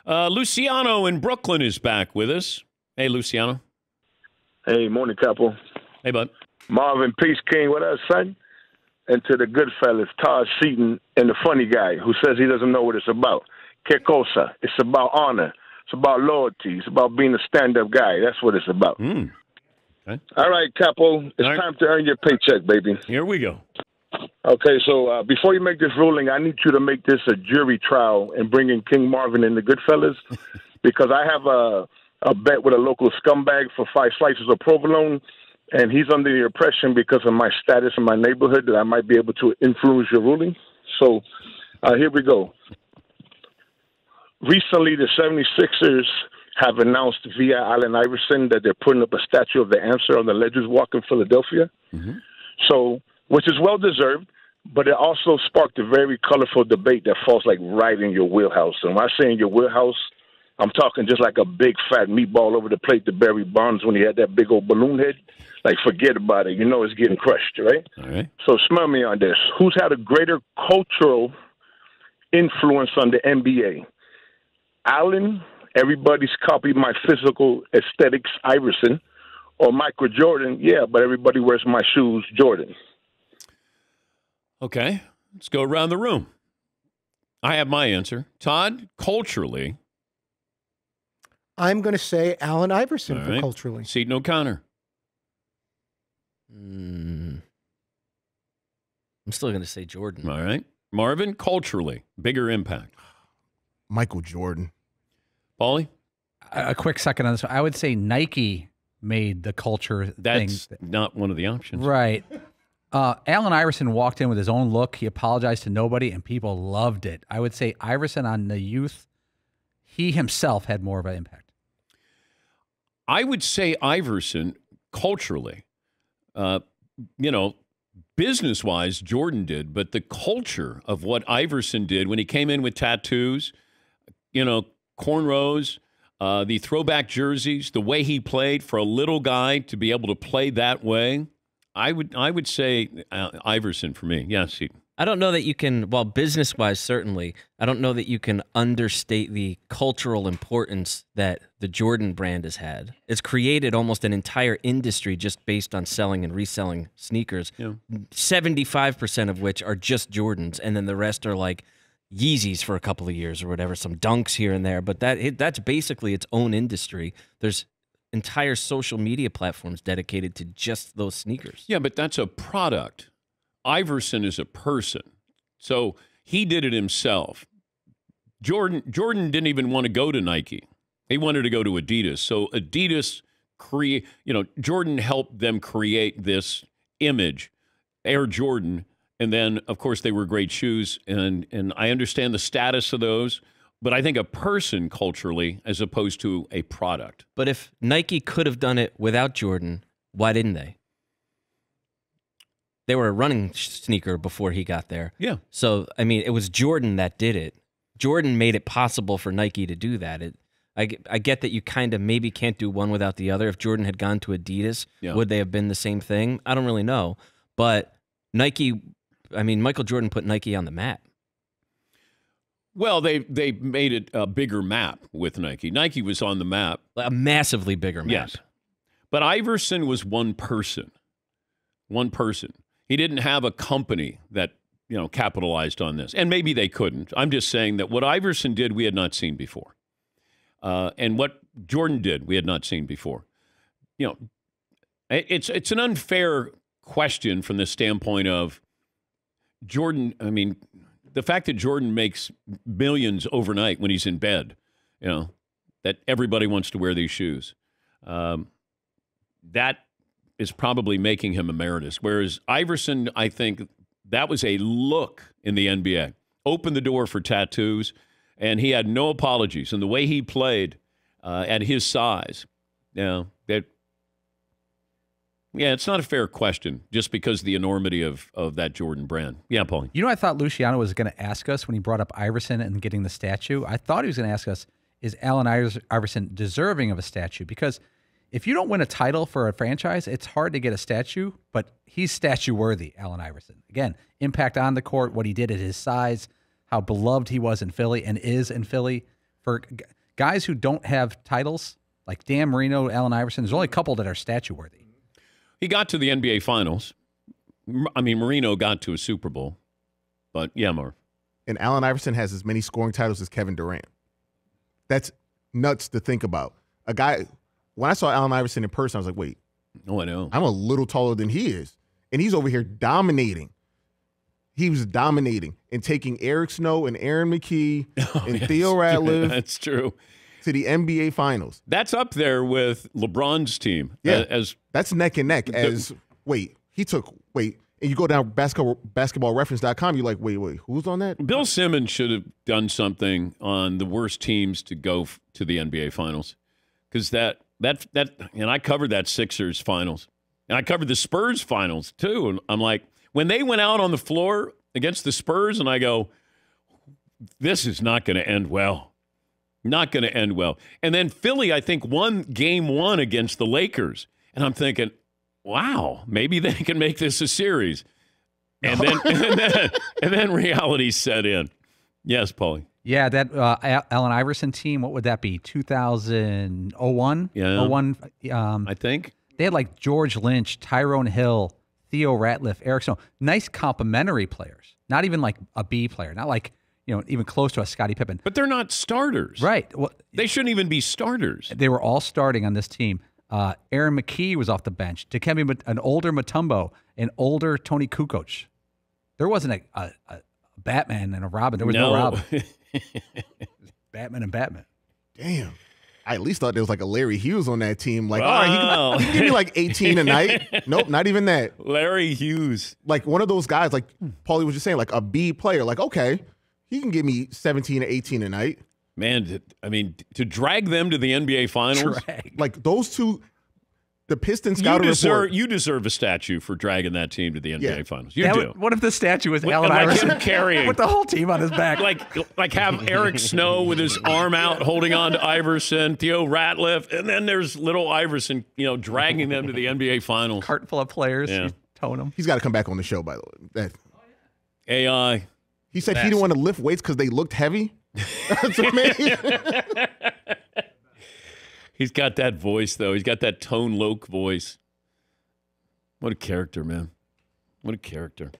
Luciano in Brooklyn is back with us. Hey, Luciano. Hey, morning, couple. Hey, bud. Marvin Peace King, what up, son? And to the good fellas, Todd Seaton and the funny guy who says he doesn't know what it's about. Que cosa? It's about honor. It's about loyalty. It's about being a stand-up guy. That's what it's about. Okay. All right, Capo. It's time to earn your paycheck, baby. Here we go. Okay, so before you make this ruling, I need you to make this a jury trial and bring in King Marvin and the Goodfellas because I have a bet with a local scumbag for 5 slices of provolone, and he's under the impression because of my status in my neighborhood that I might be able to influence your ruling. So here we go. Recently, the 76ers have announced via Allen Iverson that they're putting up a statue of the answer on the Legends Walk in Philadelphia. Mm-hmm. So, which is well-deserved, but it also sparked a very colorful debate that falls like right in your wheelhouse. And when I say in your wheelhouse, I'm talking just like a big fat meatball over the plate to Barry Bonds when he had that big old balloon head. Like, forget about it. You know it's getting crushed, right? All right. So smell me on this. Who's had a greater cultural influence on the NBA? Allen, everybody's copied my physical aesthetics, Iverson, or Michael Jordan, yeah, but everybody wears my shoes, Jordan. Okay, let's go around the room. I have my answer. Todd, culturally. I'm going to say Allen Iverson for culturally. Seton O'Connor. I'm still going to say Jordan. All right. Marvin, culturally, bigger impact. Michael Jordan. Paulie? A quick second on this one. I would say Nike made the culture thing. That's not one of the options. Right. Allen Iverson walked in with his own look. He apologized to nobody, and people loved it. I would say Iverson on the youth, he himself had more of an impact. I would say Iverson, culturally, business-wise, Jordan did, but the culture of what Iverson did when he came in with tattoos, cornrows, the throwback jerseys, the way he played for a little guy to be able to play that way, I would say Iverson for me. Yes, I don't know that you can, well, business-wise, certainly, I don't know that you can understate the cultural importance that the Jordan brand has had. It's created almost an entire industry just based on selling and reselling sneakers, 75% of which are just Jordans, and then the rest are like Yeezys for a couple of years or whatever, some Dunks here and there, but that's basically its own industry. There's entire social media platforms dedicated to just those sneakers. Yeah, but that's a product. Iverson is a person. So he did it himself. Jordan didn't even want to go to Nike. He wanted to go to Adidas. So Adidas Jordan helped them create this image, Air Jordan, and then of course they were great shoes and I understand the status of those. But I think a person culturally as opposed to a product. But if Nike could have done it without Jordan, why didn't they? They were a running sneaker before he got there. Yeah. So, I mean, it was Jordan that did it. Jordan made it possible for Nike to do that. I get that you kind of maybe can't do one without the other. If Jordan had gone to Adidas, would they have been the same thing? I don't really know. But Michael Jordan put Nike on the map. Well, they made it a bigger map with Nike. Nike was on the map. A massively bigger map. Yes. But Iverson was one person. One person. He didn't have a company that, capitalized on this. And maybe they couldn't. I'm just saying that what Iverson did, we had not seen before. And what Jordan did, we had not seen before. It's an unfair question from the standpoint of Jordan. I mean, the fact that Jordan makes millions overnight when he's in bed, that everybody wants to wear these shoes, that is probably making him emeritus. Whereas Iverson, I think that was a look in the NBA. Opened the door for tattoos, and he had no apologies. And the way he played at his size, it's not a fair question just because of the enormity of that Jordan brand. Yeah, Paulie. You know, I thought Luciano was going to ask us when he brought up Iverson and getting the statue. I thought he was going to ask us, is Allen Iverson deserving of a statue? Because if you don't win a title for a franchise, it's hard to get a statue, but he's statue-worthy, Allen Iverson. Again, impact on the court, what he did at his size, how beloved he was in Philly and is in Philly. For guys who don't have titles, like Dan Marino, Allen Iverson, there's only a couple that are statue-worthy. He got to the NBA Finals. I mean, Marino got to a Super Bowl. But, yeah, Marv. And Allen Iverson has as many scoring titles as Kevin Durant. That's nuts to think about. A guy, when I saw Allen Iverson in person, I was like, wait. Oh, I know. I'm a little taller than he is. And he's over here dominating. He was dominating and taking Eric Snow and Aaron McKee and Theo Ratliff. That's true. To the NBA Finals. That's up there with LeBron's team. Yeah, that's neck and neck. And you go down basketballreference.com, you're like, wait, who's on that? Bill Simmons should have done something on the worst teams to go to the NBA Finals. Because and I covered that Sixers Finals. And I covered the Spurs Finals, too. And I'm like, when they went out on the floor against the Spurs, and I go, this is not going to end well. Not going to end well. And then Philly, I think, won game 1 against the Lakers. And I'm thinking, wow, maybe they can make this a series. And then reality set in. Yes, Paulie. Yeah, that Allen Iverson team, what would that be? 2001? Yeah. 01, I think. They had like George Lynch, Tyrone Hill, Theo Ratliff, Eric Snow. Nice complementary players. Not even like a B player. Not like, even close to a Scottie Pippen. But they're not starters. Right. Well, they shouldn't even be starters. They were all starting on this team. Aaron McKee was off the bench. Dikembe, an older Mutombo, an older Tony Kukoc. There wasn't a Batman and a Robin. There was no Robin. Batman and Batman. Damn. I at least thought there was like a Larry Hughes on that team. Like, wow. All right, he can give me like 18 a night. Nope, not even that. Larry Hughes. Like one of those guys, like Paulie was just saying, like a B player. Like, okay, he can give me 17 or 18 a night. Man, to drag them to the NBA Finals. Like those two, the Pistons scouting report. You deserve a statue for dragging that team to the NBA Finals. You do. What if the statue was Allen Iverson him carrying with the whole team on his back? Like have Eric Snow with his arm out holding on to Iverson, Theo Ratliff, and then there's little Iverson, dragging them to the NBA Finals. Cart full of players. Yeah. Towing them. He's got to come back on the show, by the way. AI. He said he didn't want to lift weights because they looked heavy. That's amazing. He's got that voice, though. He's got that Tone Loc voice. What a character, man. What a character.